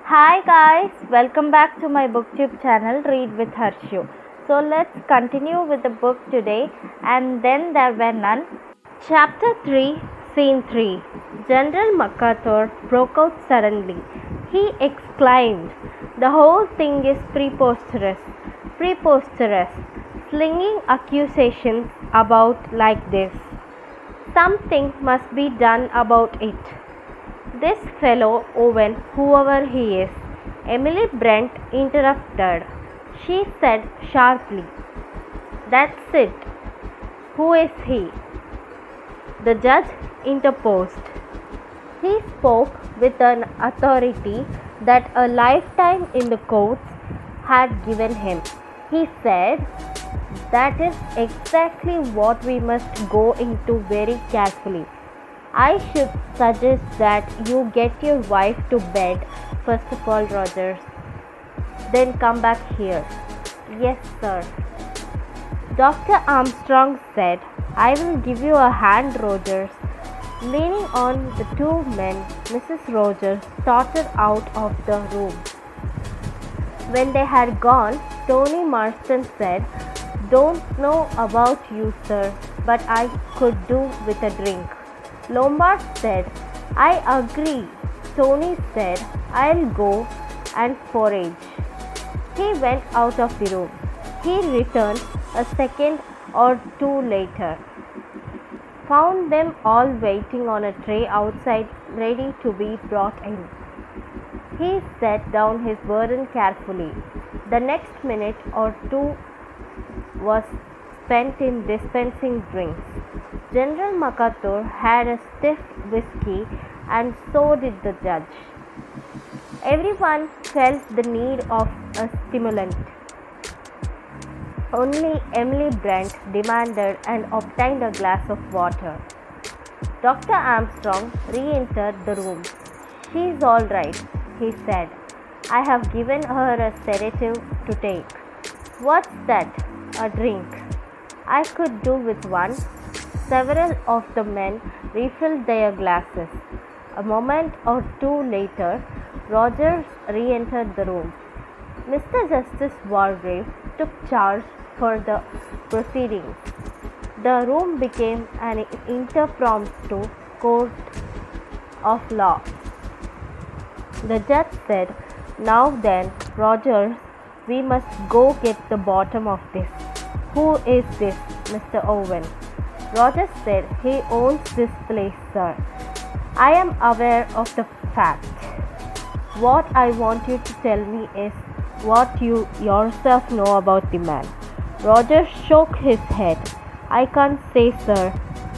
Hi guys, welcome back to my booktube channel Read with Harshu. So let's continue with the book today, And Then There Were None. Chapter 3, Scene 3. General MacArthur broke out suddenly. He exclaimed, "The whole thing is preposterous, preposterous, slinging accusations about like this. Something must be done about it. This fellow Owen, whoever he is," Emily Brent interrupted. She said sharply, "That's it. Who is he?" The judge interposed. He spoke with an authority that a lifetime in the courts had given him. He said, "That is exactly what we must go into very carefully. I should suggest that you get your wife to bed first of all, Rogers. Then come back here." "Yes, sir." Dr. Armstrong said, "I will give you a hand, Rogers." Leaning on the two men, Mrs. Rogers tottered out of the room. When they had gone, Tony Marston said, "Don't know about you, sir, but I could do with a drink." Lombard said, "I agree." Tony said, "I'll go and forage." He went out of the room. He returned a second or two later, found them all waiting on a tray outside, ready to be brought in. He set down his burden carefully. The next minute or two was spent in dispensing drinks. General MacArthur had a stiff whiskey, and so did the judge. Everyone felt the need of a stimulant. Only Emily Brent demanded and obtained a glass of water. Dr. Armstrong re-entered the room. "She's all right," he said. "I have given her a sedative to take." "What's that?" "A drink." "I could do with one." Several of the men refilled their glasses. A moment or two later, Rogers re-entered the room. Mr. Justice Wargrave took charge for the proceedings. The room became an impromptu court of law. The judge said, "Now then, Rogers, we must go get the bottom of this. Who is this Mr. Owen?" Rogers said, "He owns this place, sir." "I am aware of the fact. What I want you to tell me is what you yourself know about the man." Rogers shook his head. "I can't say, sir.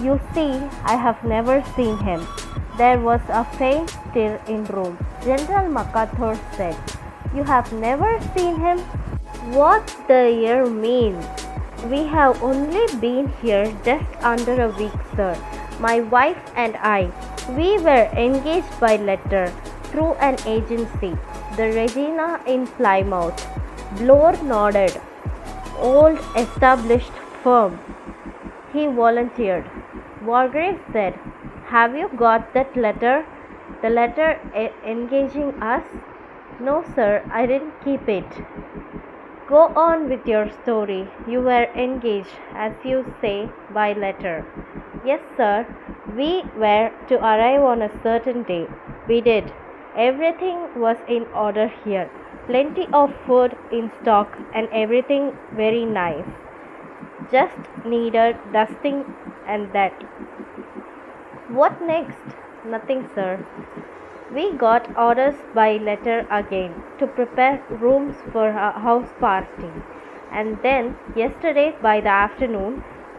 You see, I have never seen him." There was a faint stir in the room. General MacArthur said, "You have never seen him? What the year mean? We have only been here just under a week, sir. My wife and I, we were engaged by letter through an agency, the Regina in Plymouth." Bloor nodded. "Old established firm," he volunteered. Wargrave said, "Have you got that letter? The letter engaging us?" "No, sir, I didn't keep it." "Go on with your story. You were engaged, as you say, by letter." "Yes, sir. We were to arrive on a certain day." "We did. Everything was in order here. Plenty of food in stock and everything very nice. Just needed dusting and that." "What next?" "Nothing, sir. We got orders by letter again to prepare rooms for a house party. And then, yesterday by the afternoon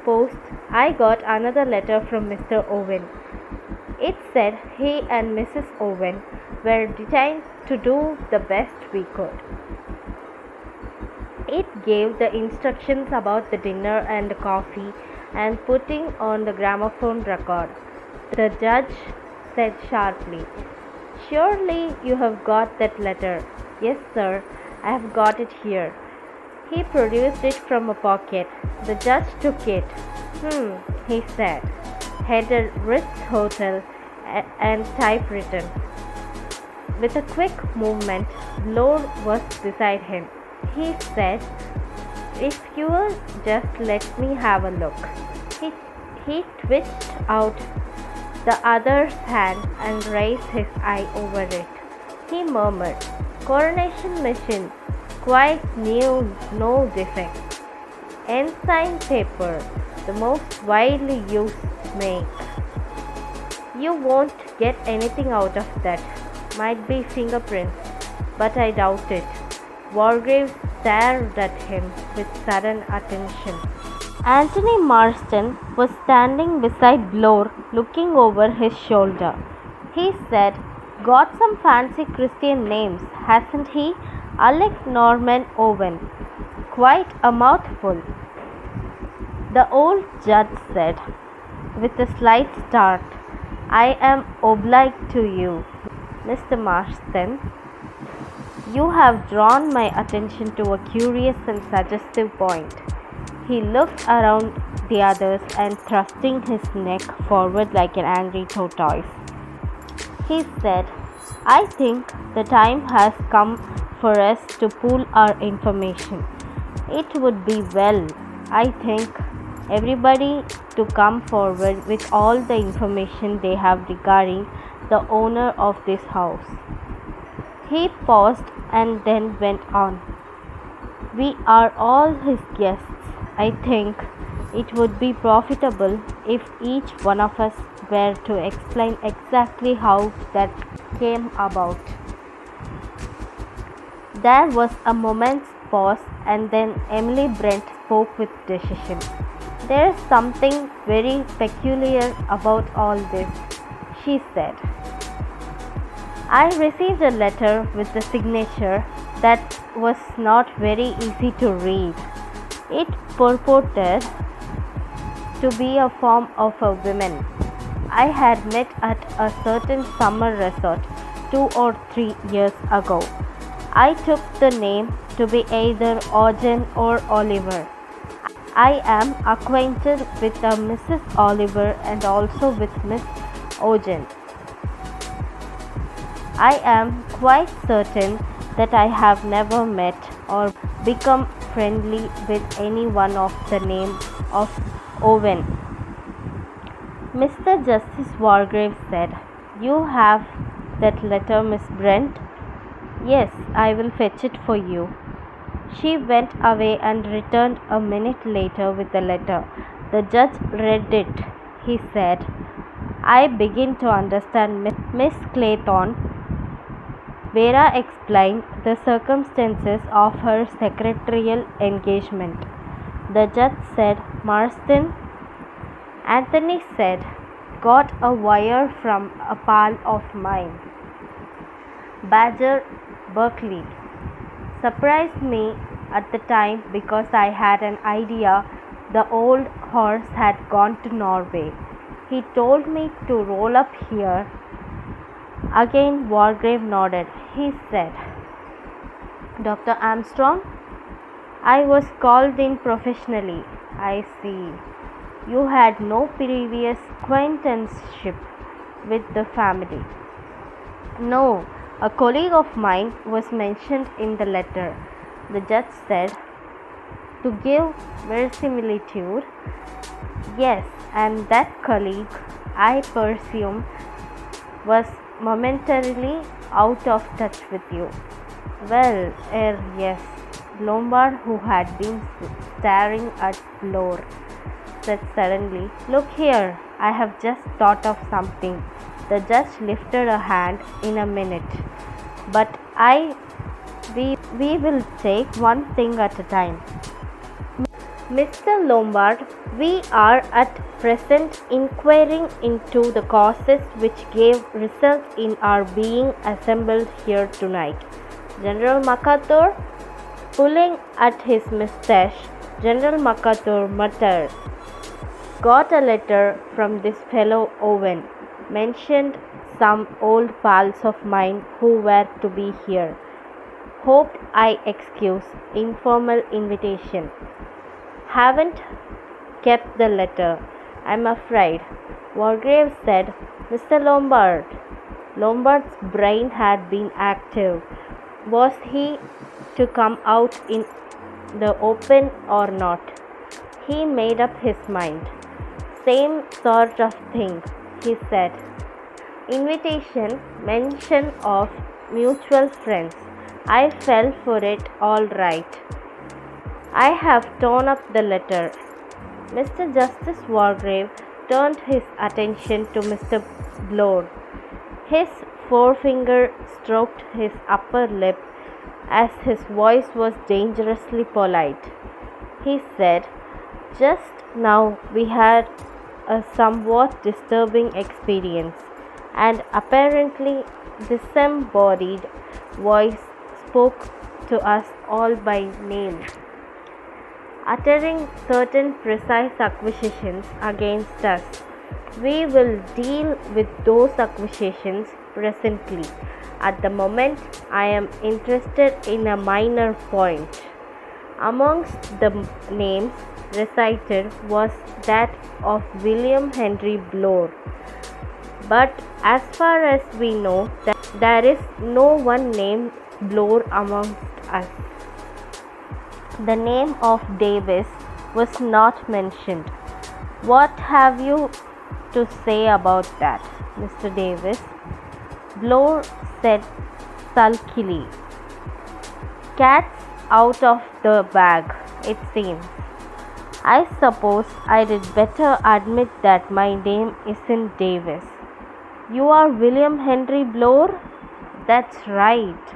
post, I got another letter from Mr. Owen. It said he and Mrs. Owen were detained to do the best we could. It gave the instructions about the dinner and coffee and putting on the gramophone record. The judge said sharply, "Surely you have got that letter." "Yes, sir, I have got it here." He produced it from a pocket. The judge took it. He said. "Headed Ritz Hotel and typewritten." With a quick movement, Blore was beside him. He said, "If you'll just let me have a look." He, he twitched out the other's hand and raised his eye over it. He murmured, "Coronation machine, quite new, no defects. Ensign paper, the most widely used make. You won't get anything out of that. Might be fingerprints, but I doubt it." Wargrave stared at him with sudden attention. Anthony Marston was standing beside Blore, looking over his shoulder. He said, "Got some fancy Christian names, hasn't he? Alec Norman Owen. Quite a mouthful." The old judge said, with a slight start, "I am obliged to you, Mr. Marston. You have drawn my attention to a curious and suggestive point." He looked around the others and thrusting his neck forward like an angry tortoise. He said, "I think the time has come for us to pool our information. It would be well, I think, everybody to come forward with all the information they have regarding the owner of this house." He paused and then went on. "We are all his guests. I think it would be profitable if each one of us were to explain exactly how that came about." There was a moment's pause, and then Emily Brent spoke with decision. "There is something very peculiar about all this," she said. "I received a letter with the signature that was not very easy to read. It purported to be a form of a woman I had met at a certain summer resort 2 or 3 years ago. I took the name to be either Ogden or Oliver. I am acquainted with a Mrs. Oliver and also with Miss Ogden. I am quite certain that I have never met or become friendly with anyone of the name of Owen." Mr. Justice Wargrave said, "You have that letter, Miss Brent?" "Yes, I will fetch it for you." She went away and returned a minute later with the letter. The judge read it. He said, "I begin to understand, Miss Clayton." Vera explained the circumstances of her secretarial engagement. The judge said, "Marston," Anthony said, "got a wire from a pal of mine, Badger Berkeley. Surprised me at the time because I had an idea the old horse had gone to Norway. He told me to roll up here." Again Wargrave nodded. He said, "Dr. Armstrong, I was called in professionally. I see. You had no previous acquaintanceship with the family." "No, a colleague of mine was mentioned in the letter," the judge said, to give verisimilitude. "Yes, and that colleague, I presume, was momentarily out of touch with you." "Well, yes." Lombard, who had been staring at Blore, said suddenly, "Look here, I have just thought of something." The judge lifted a hand. "In a minute. But we will take one thing at a time. Mr. Lombard, we are at present inquiring into the causes which gave result in our being assembled here tonight." General MacArthur, pulling at his moustache, General MacArthur muttered, "Got a letter from this fellow Owen. Mentioned some old pals of mine who were to be here. Hoped I excuse. Informal invitation. Haven't kept the letter, I'm afraid." Wargrave said, "Mr. Lombard, Lombard's brain had been active. Was he to come out in the open or not? He made up his mind. Same sort of thing, he said. Invitation, mention of mutual friends. I fell for it all right. I have torn up the letter. Mr. Justice Wargrave turned his attention to Mr. Bloor. His forefinger stroked his upper lip as his voice was dangerously polite. He said, "Just now we had a somewhat disturbing experience, and apparently disembodied voice spoke to us all by name, uttering certain precise accusations against us. We will deal with those accusations presently. At the moment, I am interested in a minor point. Amongst the names recited was that of William Henry Bloor. But as far as we know, there is no one named Bloor amongst us. The name of Davis was not mentioned. What have you to say about that, Mr. Davis?" Bloor said sulkily. "Cat's out of the bag, it seems. I suppose I'd better admit that my name isn't Davis." "You are William Henry Bloor?" "That's right."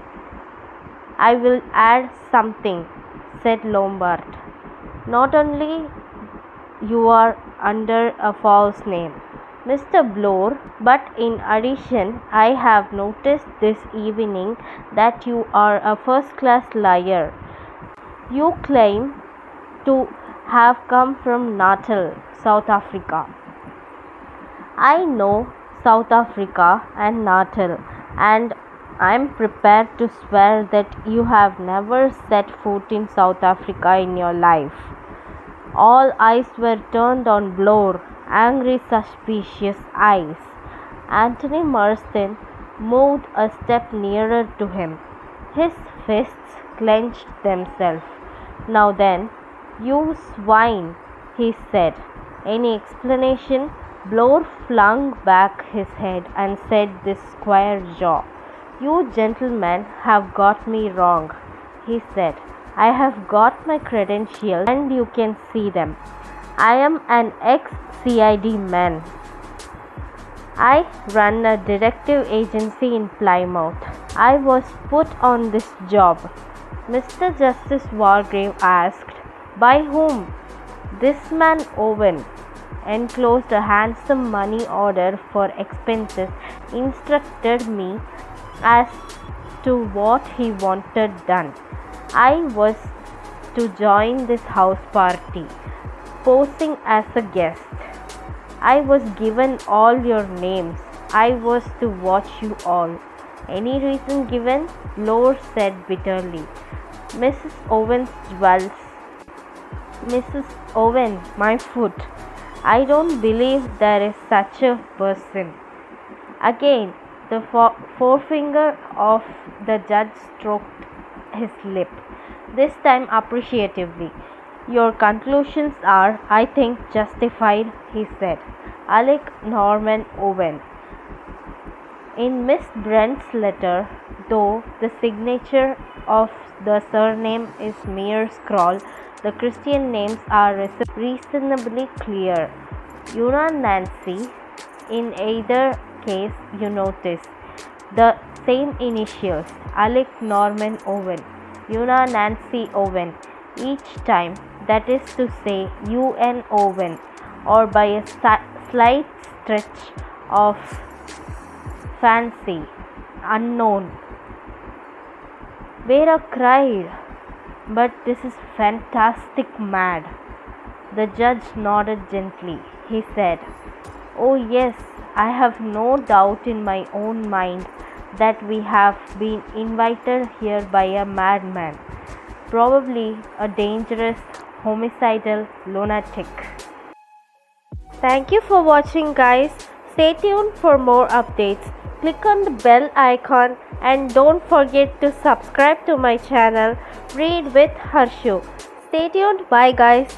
"I will add something," said Lombard. "Not only you are under a false name, Mr. Bloor, but in addition I have noticed this evening that you are a first-class liar. You claim to have come from Natal, South Africa. I know South Africa and Natal, and I am prepared to swear that you have never set foot in South Africa in your life." All eyes were turned on Bloor, angry, suspicious eyes. Anthony Marston moved a step nearer to him. His fists clenched themselves. "Now then, you swine," he said. "Any explanation?" Bloor flung back his head and said with square jaw, "You gentlemen have got me wrong," he said. "I have got my credentials and you can see them. I am an ex-CID man. I run a detective agency in Plymouth. I was put on this job." Mr. Justice Wargrave asked, "By whom?" "This man Owen enclosed a handsome money order for expenses, instructed me as to what he wanted done. I was to join this house party, posing as a guest. I was given all your names. I was to watch you all." "Any reason given?" Bloor said bitterly. "Mrs. Owen's jewels." "Mrs. Owen, my foot. I don't believe there is such a person." Again the forefinger of the judge stroked his lip, this time appreciatively. "Your conclusions are, I think, justified," he said. "Alec Norman Owen." In Miss Brent's letter, though the signature of the surname is mere scrawl, the Christian names are reasonably clear. Una Nancy. In either case, you notice the same initials, Alec Norman Owen, Una Nancy Owen, each time, that is to say, UN Owen, or by a slight stretch of fancy, unknown. Vera cried, "But this is fantastic mad." The judge nodded gently. He said, "Oh yes, I have no doubt in my own mind that we have been invited here by a madman, probably a dangerous, homicidal lunatic." Thank you for watching, guys. Stay tuned for more updates. click on the bell icon and don't forget to subscribe to my channel Read with Harshu. Stay tuned. Bye guys.